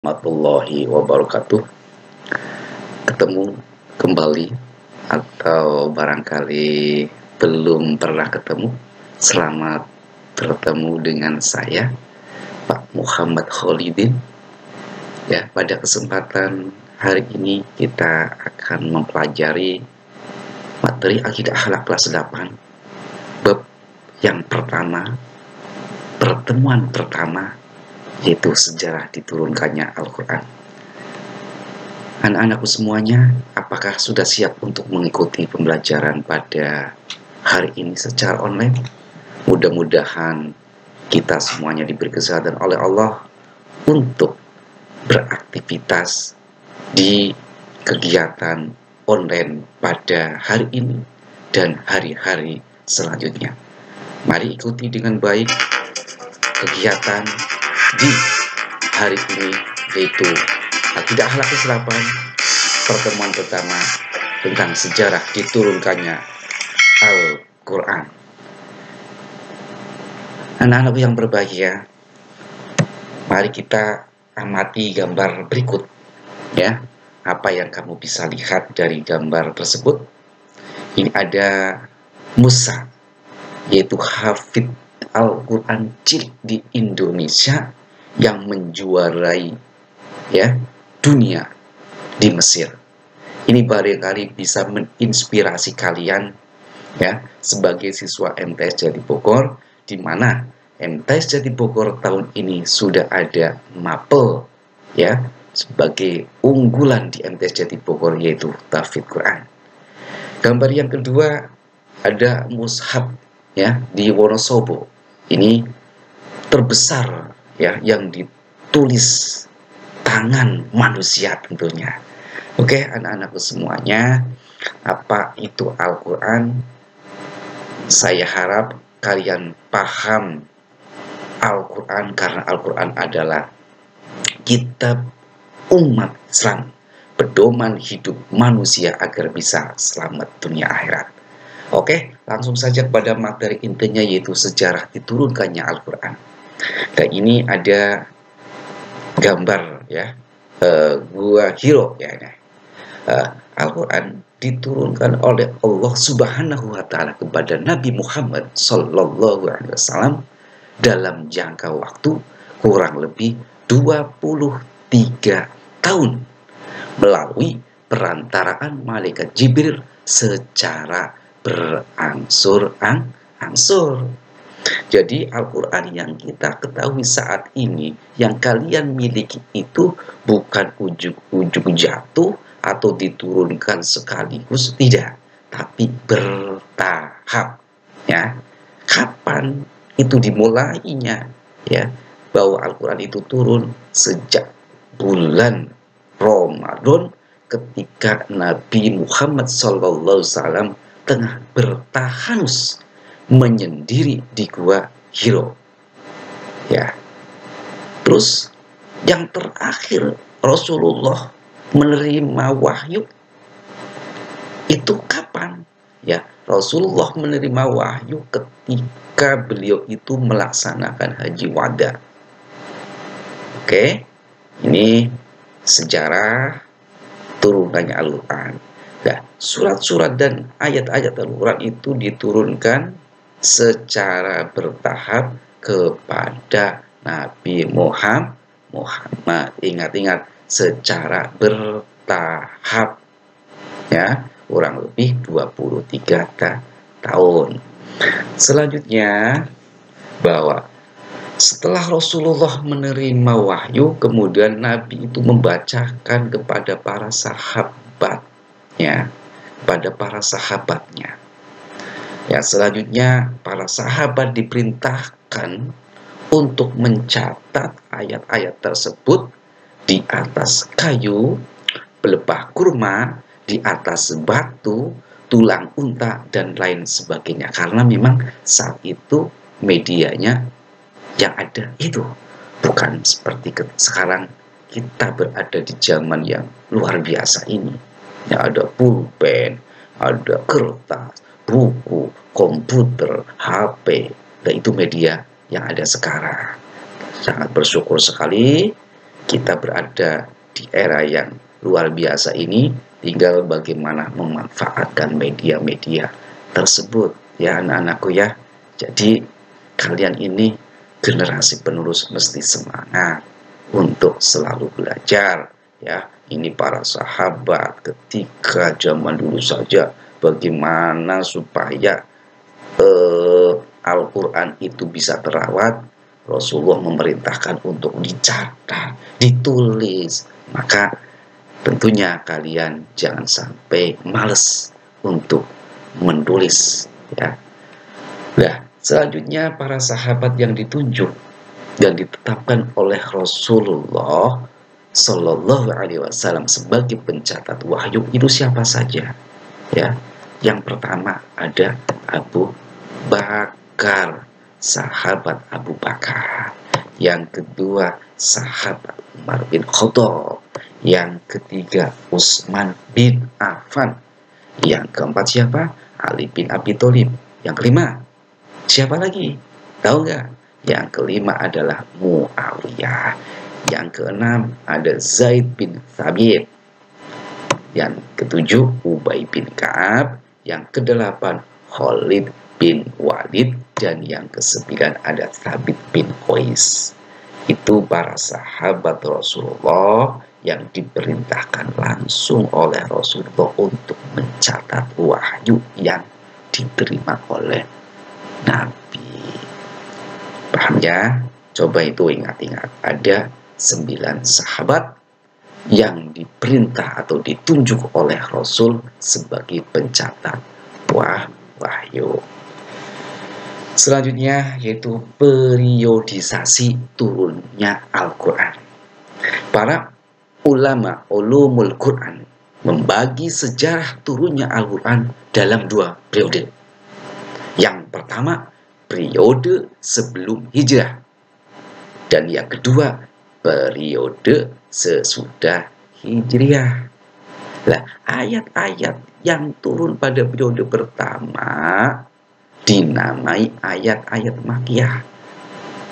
Warahmatullahi wabarakatuh. Ketemu kembali atau barangkali belum pernah ketemu. Selamat bertemu dengan saya, Pak Muhammad Khalidin. Ya, pada kesempatan hari ini kita akan mempelajari materi akidah akhlak kelas 8 bab yang pertama, pertemuan pertama, yaitu sejarah diturunkannya Al-Quran. Anak-anakku semuanya, apakah sudah siap untuk mengikuti pembelajaran pada hari ini secara online? Mudah-mudahan kita semuanya diberi kesehatan oleh Allah untuk beraktivitas di kegiatan online pada hari ini dan hari-hari selanjutnya. Mari ikuti dengan baik kegiatan di hari ini, yaitu Akidah Akhlak kelas 8, pertemuan pertama tentang sejarah diturunkannya Al-Quran. Anak-anak yang berbahagia, mari kita amati gambar berikut. Ya, apa yang kamu bisa lihat dari gambar tersebut? Ini ada Musa, yaitu hafid Al-Quran cilik di Indonesia yang menjuarai dunia di Mesir. Ini barangkali bisa menginspirasi kalian sebagai siswa MTS Jati Bogor, di mana MTS Jati Bogor tahun ini sudah ada mapel sebagai unggulan di MTS Jati Bogor, yaitu tahfidz Quran. Gambar yang kedua ada mushaf di Wonosobo. Ini terbesar yang ditulis tangan manusia tentunya. Oke, anak-anakku semuanya, apa itu Al-Quran? Saya harap kalian paham Al-Quran, karena Al-Quran adalah kitab umat Islam, pedoman hidup manusia agar bisa selamat dunia akhirat. Oke, langsung saja kepada materi intinya, yaitu sejarah diturunkannya Al-Quran. Dan ini ada gambar gua Hiro Al-Quran diturunkan oleh Allah Subhanahu wa Ta'ala kepada Nabi Muhammad Sallallahu Alaihi Wasallam dalam jangka waktu kurang lebih 23 tahun melalui perantaraan malaikat Jibril secara berangsur-angsur. Jadi Al-Quran yang kita ketahui saat ini, yang kalian miliki itu bukan ujug-ujug jatuh atau diturunkan sekaligus, tidak, tapi bertahap. Kapan itu dimulainya? Bahwa Al-Quran itu turun sejak bulan Ramadan, ketika Nabi Muhammad SAW tengah bertahanus menyendiri di gua Hiro. Terus yang terakhir Rasulullah menerima wahyu itu kapan? Rasulullah menerima wahyu ketika beliau itu melaksanakan haji wada. Oke, ini sejarah turunannya Al-Quran. Surat-surat dan ayat-ayat Al-Quran itu diturunkan secara bertahap kepada Nabi Muhammad. Ingat-ingat, secara bertahap, kurang lebih 23 tahun. Selanjutnya, bahwa setelah Rasulullah menerima wahyu, kemudian Nabi itu membacakan kepada para sahabatnya, selanjutnya para sahabat diperintahkan untuk mencatat ayat-ayat tersebut di atas kayu, pelepah kurma, di atas batu, tulang unta, dan lain sebagainya. Karena memang saat itu medianya yang ada itu bukan seperti sekarang. Kita berada di zaman yang luar biasa ini. Ada pulpen, ada kertas, buku, komputer, HP, dan itu media yang ada sekarang. Sangat bersyukur sekali kita berada di era yang luar biasa ini, tinggal bagaimana memanfaatkan media-media tersebut ya anak-anakku ya. Jadi kalian ini generasi penerus mesti semangat untuk selalu belajar ya. Ini para sahabat ketika zaman dulu saja bagaimana supaya Al-Quran itu bisa terawat, Rasulullah memerintahkan untuk dicatat, ditulis. Maka tentunya kalian jangan sampai males untuk menulis ya. Nah, selanjutnya para sahabat yang ditunjuk dan ditetapkan oleh Rasulullah Shallallahu Alaihi Wasallam sebagai pencatat wahyu itu siapa saja ya? Yang pertama ada Abu Bakar, sahabat Abu Bakar. Yang kedua sahabat Umar bin Khattab. Yang ketiga Utsman bin Affan. Yang keempat siapa? Ali bin Abi Thalib. Yang kelima siapa lagi? Tahu nggak? Yang kelima adalah Muawiyah. Yang keenam ada Zaid bin Thabit. Yang ketujuh Ubay bin Ka'ab. Yang kedelapan Khalid bin Walid. Dan yang kesembilan ada Thabit bin Qais. Itu para sahabat Rasulullah yang diperintahkan langsung oleh Rasulullah untuk mencatat wahyu yang diterima oleh Nabi. Paham ya? Coba itu ingat-ingat. Ada 9 sahabat yang diperintah atau ditunjuk oleh Rasul sebagai pencatat wahyu. Selanjutnya yaitu periodisasi turunnya Al-Quran. Para ulama ulumul Quran membagi sejarah turunnya Al-Quran dalam 2 periode. Yang pertama, periode sebelum hijrah. Dan yang kedua, periode sesudah hijriah. Nah, ayat-ayat yang turun pada periode pertama dinamai ayat-ayat Makkiyah.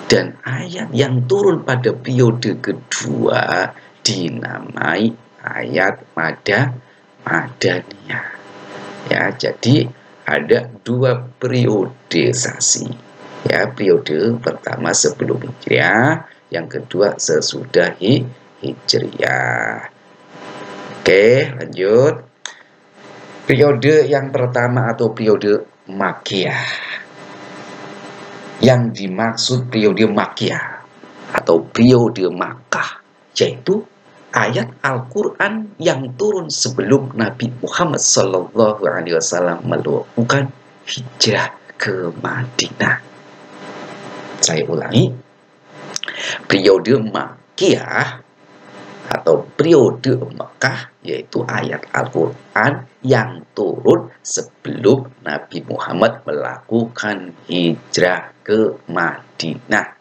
Dan ayat yang turun pada periode kedua dinamai ayat Madaniyah. Ya, jadi ada 2 periodisasi. Ya, periode pertama sebelum hijriah, yang kedua sesudah hijriah. Oke, lanjut. Periode yang pertama atau periode Makkiyah. Yang dimaksud periode Makkiyah atau periode Makkah yaitu ayat Al-Quran yang turun sebelum Nabi Muhammad SAW melakukan hijrah ke Madinah. Saya ulangi, periode Makkiyah atau periode Mekah yaitu ayat Al-Quran yang turun sebelum Nabi Muhammad melakukan hijrah ke Madinah.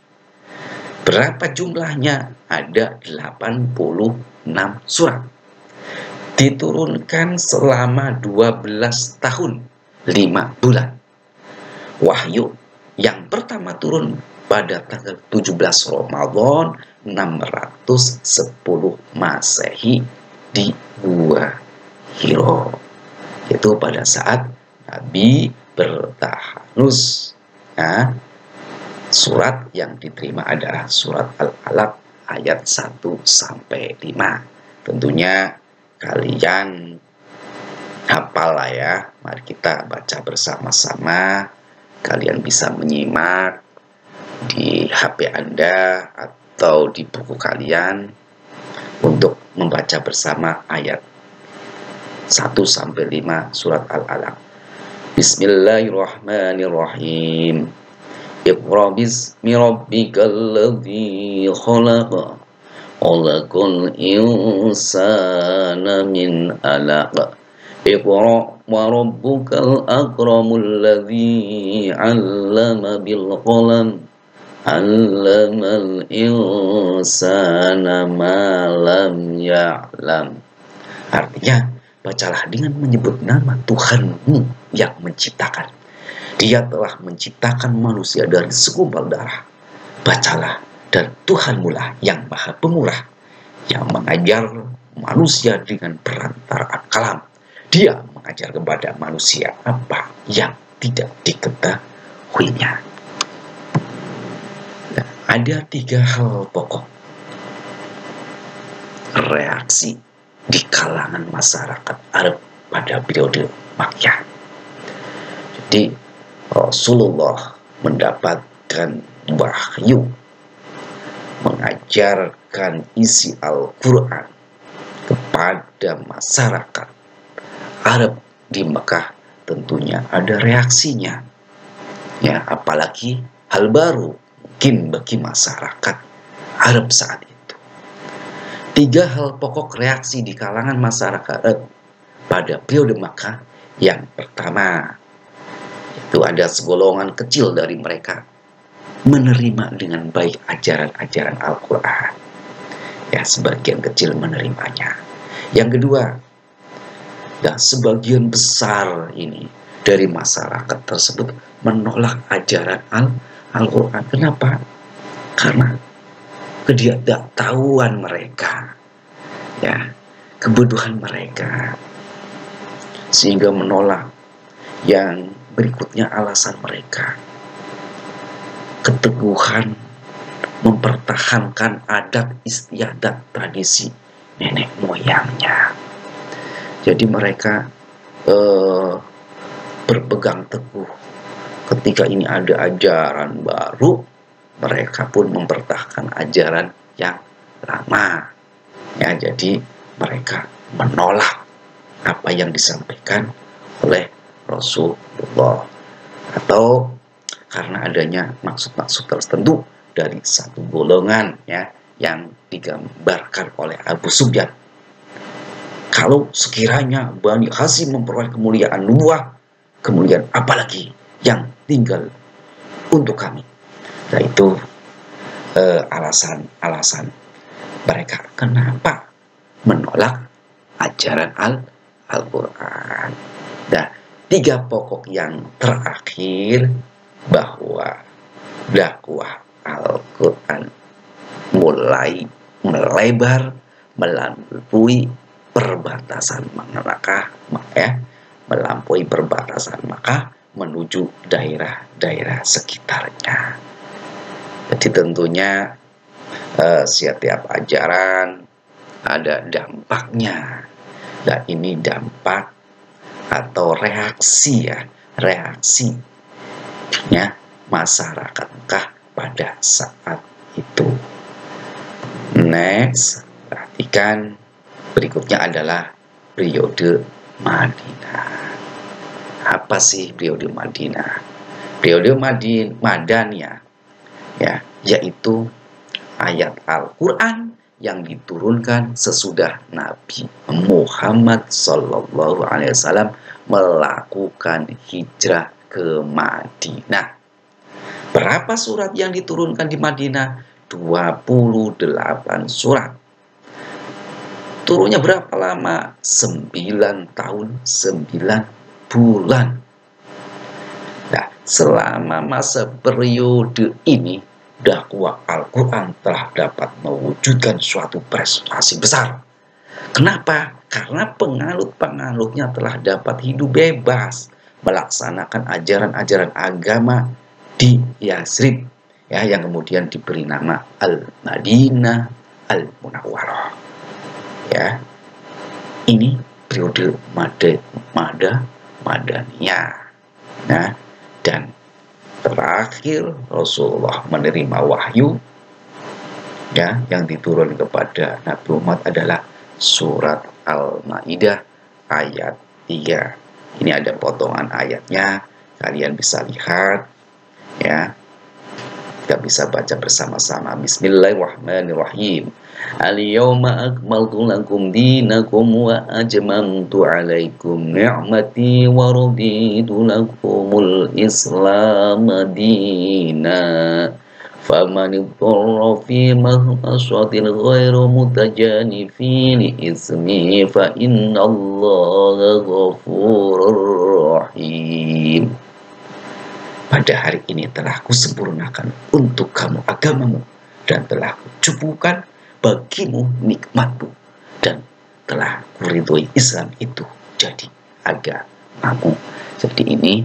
Berapa jumlahnya? Ada 86 surat. Diturunkan selama 12 tahun 5 bulan. Wahyu yang pertama turun pada tanggal 17 Ramadan 610 Masehi di Gua Hiro. Itu pada saat Nabi bertahanus. Nah, surat yang diterima adalah surat Al-Alaq ayat 1-5. Tentunya kalian hafal lah ya. Mari kita baca bersama-sama. Kalian bisa menyimak di HP Anda atau di buku kalian untuk membaca bersama ayat 1-5 surat Al-Alaq. Bismillahirrahmanirrahim. Iqra bismi rabbikal ladzi khalaq. Khalaqal insana min 'alaq. Iqra wa rabbukal akramul ladzi 'allama bil qalam. 'Allamal insana ma lam ya'lam. Artinya, bacalah dengan menyebut nama Tuhanmu yang menciptakan. Dia telah menciptakan manusia dari segumpal darah. Bacalah, dan Tuhanmu lah yang maha pemurah, yang mengajar manusia dengan perantara kalam. Dia mengajar kepada manusia apa yang tidak diketahuinya. Nah, ada 3 hal pokok reaksi di kalangan masyarakat Arab pada periode Makkiyah. Jadi Rasulullah mendapatkan wahyu mengajarkan isi Al-Quran kepada masyarakat Arab di Mekah, tentunya ada reaksinya. Ya, apalagi hal baru mungkin bagi masyarakat Arab saat itu. 3 hal pokok reaksi di kalangan masyarakat Arab pada periode Mekah. Yang pertama, itu ada segolongan kecil dari mereka menerima dengan baik ajaran-ajaran Al-Quran. Ya, sebagian kecil menerimanya. Yang kedua, dan sebagian besar ini dari masyarakat tersebut menolak ajaran Al-Quran. Kenapa? Karena ketidaktahuan mereka, ya, kebodohan mereka, sehingga menolak. Yang berikutnya alasan mereka, keteguhan mempertahankan adat istiadat tradisi nenek moyangnya. Jadi mereka berpegang teguh. Ketika ini ada ajaran baru, mereka pun mempertahankan ajaran yang lama. Ya, jadi mereka menolak apa yang disampaikan oleh Rasulullah, atau karena adanya maksud-maksud tertentu dari satu golongan, ya, yang digambarkan oleh Abu Sufyan. Kalau sekiranya Bani Hashim memperoleh kemuliaan nubuwah, kemuliaan apalagi yang tinggal untuk kami. Nah, itu alasan mereka kenapa menolak ajaran Al-Quran. Nah, 3 pokok yang terakhir, bahwa dakwah Al-Quran mulai melebar melampaui perbatasan Makkah, ya, melampaui perbatasan Makkah menuju daerah-daerah sekitarnya. Jadi tentunya setiap ajaran ada dampaknya. Nah, ini dampak atau reaksi, ya, reaksinya masyarakat Mekah pada saat itu. Next, perhatikan berikutnya adalah periode Madinah. Apa sih periode Madinah? Periode Madaniyah, ya, yaitu ayat Al-Quran yang diturunkan sesudah Nabi Muhammad SAW melakukan hijrah ke Madinah. Berapa surat yang diturunkan di Madinah? 28 surat. Turunnya berapa lama? 9 tahun 9 bulan. Nah, selama masa periode ini, dakwah Al-Quran telah dapat mewujudkan suatu prestasi besar. Kenapa? Karena penganut-penganutnya telah dapat hidup bebas, melaksanakan ajaran-ajaran agama di Yasrib, ya, yang kemudian diberi nama Al-Madinah Al-Munawwarah. Ya, ini periode Madaniyah. Nah, dan terakhir Rasulullah menerima wahyu, ya, yang diturun kepada Nabi Muhammad adalah surat Al-Maidah ayat 3. Ini ada potongan ayatnya, kalian bisa lihat, ya. Kita bisa baca bersama-sama. Bismillahirrahmanirrahim. Al-yawma akmaltu lakum dinakum wa ajmantu alaikum ni'mati wa raditu lakumul Islam dina. Faman idtarra fi mahmasatin ghairu mutajanifin ismi fa innallaha ghafurur rahim. Pada hari ini telah kusempurnakan untuk kamu agamamu dan telah kucukupkan bagimu nikmatku, dan telah kuridhoi Islam itu jadi agamamu. Jadi ini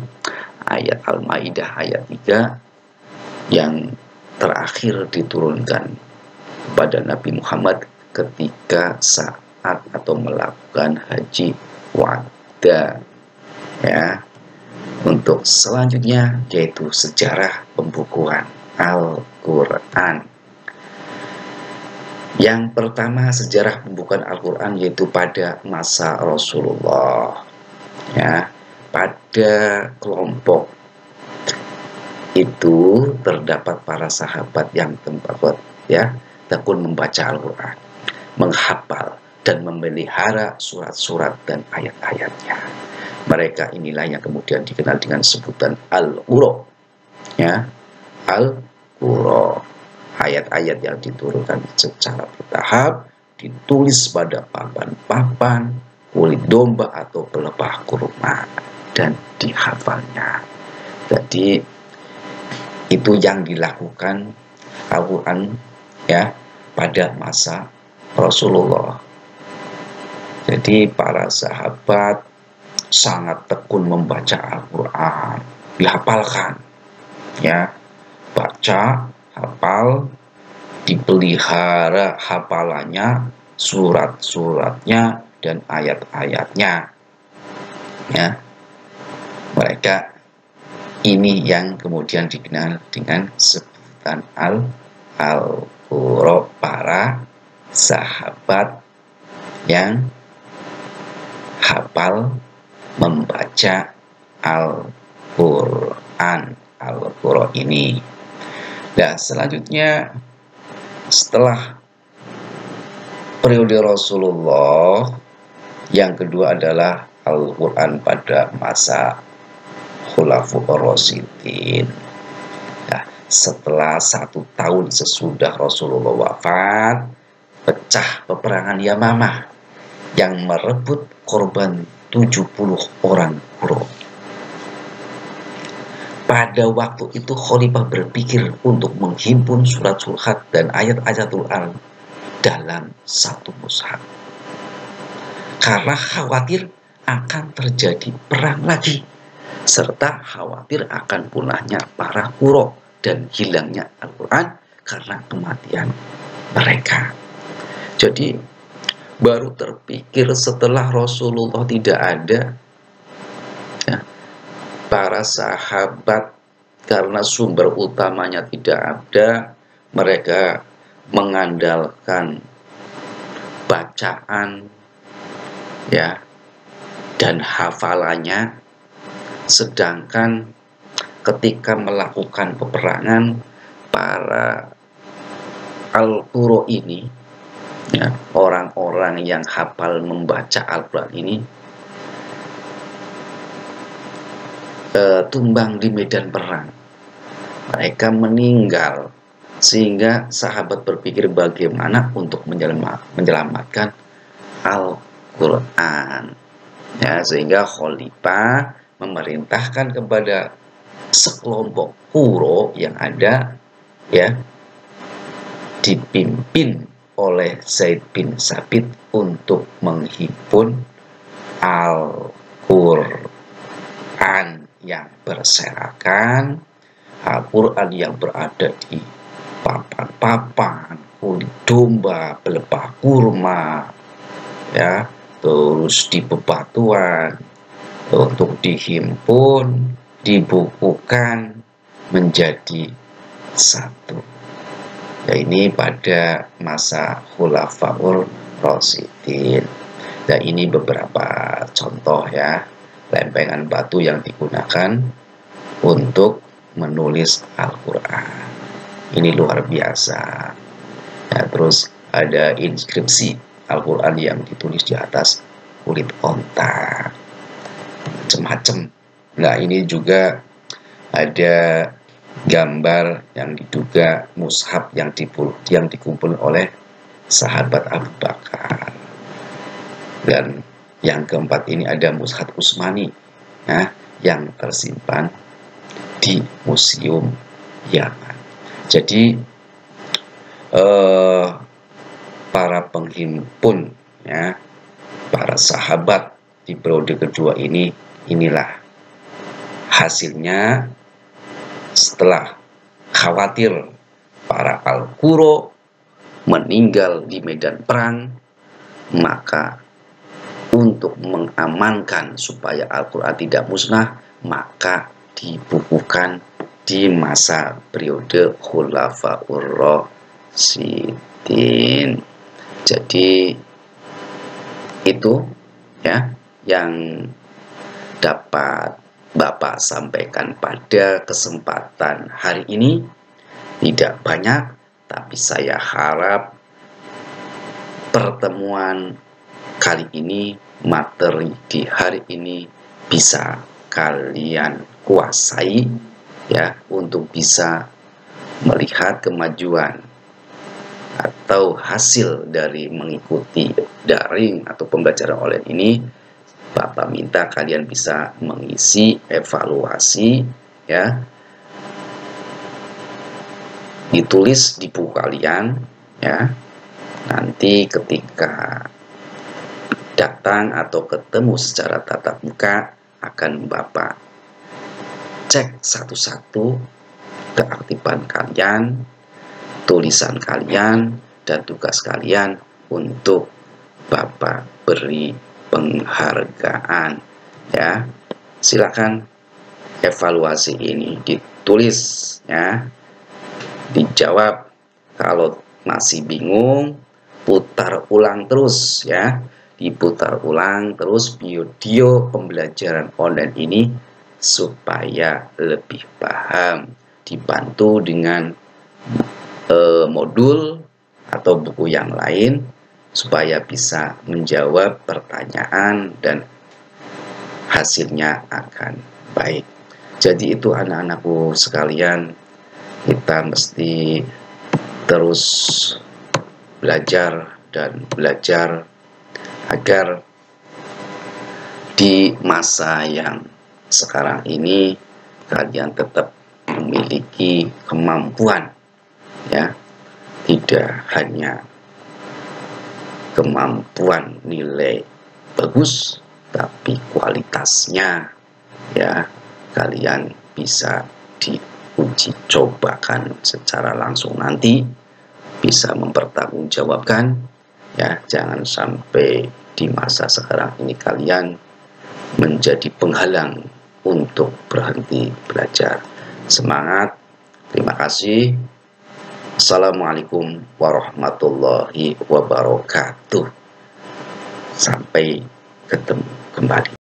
ayat Al-Maidah ayat 3 yang terakhir diturunkan kepada Nabi Muhammad ketika saat atau melakukan haji wada. Ya. Untuk selanjutnya yaitu sejarah pembukuan Al-Qur'an. Yang pertama, sejarah pembukuan Al-Qur'an yaitu pada masa Rasulullah. Ya, pada kelompok itu terdapat para sahabat yang tekun membaca Al-Qur'an, menghafal dan memelihara surat-surat dan ayat-ayatnya. Mereka inilah yang kemudian dikenal dengan sebutan Al-Qurra. Ya, Al-Qurra. Ayat-ayat yang diturunkan secara bertahap, ditulis pada papan-papan, kulit domba atau pelepah kurma, dan dihafalnya. Jadi itu yang dilakukan Al-Qur'an ya pada masa Rasulullah. Jadi para sahabat sangat tekun membaca Al-Qur'an, dihafalkan. Ya, baca, hafal, dipelihara hafalannya, surat-suratnya dan ayat-ayatnya. Ya. Mereka ini yang kemudian dikenal dengan sebutan Al-Qurra, para sahabat yang hafal membaca Al-Qur'an. Al-Qur'an ini. Nah, selanjutnya setelah periode Rasulullah, yang kedua adalah Al-Qur'an pada masa Khulafaur Rasyidin. Nah, setelah 1 tahun sesudah Rasulullah wafat, pecah peperangan Yamamah yang merebut korban 70 orang Quraisy. Pada waktu itu Khalifah berpikir untuk menghimpun surat-surat dan ayat-ayat Al-Qur'an dalam satu mushaf, karena khawatir akan terjadi perang lagi, serta khawatir akan punahnya para Quraisy dan hilangnya Al-Qur'an karena kematian mereka. Jadi baru terpikir setelah Rasulullah tidak ada, ya, para sahabat karena sumber utamanya tidak ada, mereka mengandalkan bacaan ya dan hafalannya, sedangkan ketika melakukan peperangan para Al-Qurra ini, ya, orang-orang yang hafal membaca Al-Qur'an ini tumbang di medan perang. Mereka meninggal, sehingga sahabat berpikir bagaimana untuk menyelamatkan Al-Qur'an. Ya, sehingga Khalifah memerintahkan kepada sekelompok Quraisy yang ada, ya, dipimpin oleh Zaid bin Sabit untuk menghimpun Al-Qur'an yang berserakan, Al-Qur'an yang berada di papan-papan, kulit domba, pelepah kurma, ya, terus di bebatuan, untuk dihimpun, dibukukan menjadi satu. Ya, ini pada masa Khulafaur Rasyidin. Dan ini beberapa contoh, ya, lempengan batu yang digunakan untuk menulis Al-Qur'an. Ini luar biasa. Ya, terus ada inskripsi Al-Qur'an yang ditulis di atas kulit onta, macam-macam. Nah, ini juga ada gambar yang diduga mushaf yang dikumpul oleh sahabat Abu Bakar. Dan yang keempat ini ada mushaf Utsmani, ya, yang tersimpan di Museum Yaman. Jadi menghimpun ya para sahabat di periode kedua ini. Inilah hasilnya setelah khawatir para Al-Qurra meninggal di medan perang, maka untuk mengamankan supaya Al-Quran tidak musnah, maka dibukukan di masa periode Khulafaur Rasyidin. Jadi itu ya yang dapat Bapak sampaikan pada kesempatan hari ini. Tidak banyak, tapi saya harap pertemuan kali ini, materi di hari ini bisa kalian kuasai ya, untuk bisa melihat kemajuan atau hasil dari mengikuti daring atau pembelajaran online ini. Bapak minta kalian bisa mengisi evaluasi ya, ditulis di buku kalian ya. Nanti ketika datang atau ketemu secara tatap muka, akan Bapak cek satu-satu keaktifan kalian, tulisan kalian, dan tugas kalian untuk Bapak beri penghargaan ya. Silakan evaluasi ini ditulis ya, dijawab. Kalau masih bingung, putar ulang terus ya, diputar ulang terus video pembelajaran online ini supaya lebih paham, dibantu dengan modul atau buku yang lain supaya bisa menjawab pertanyaan dan hasilnya akan baik. Jadi itu anak-anakku sekalian, kita mesti terus belajar dan belajar agar di masa yang sekarang ini kalian tetap memiliki kemampuan ya, tidak hanya kemampuan nilai bagus, tapi kualitasnya ya kalian bisa diuji cobakan secara langsung, nanti bisa mempertanggungjawabkan ya. Jangan sampai di masa sekarang ini kalian menjadi penghalang untuk berhenti belajar. Semangat, terima kasih. Assalamualaikum warahmatullahi wabarakatuh. Sampai ketemu kembali.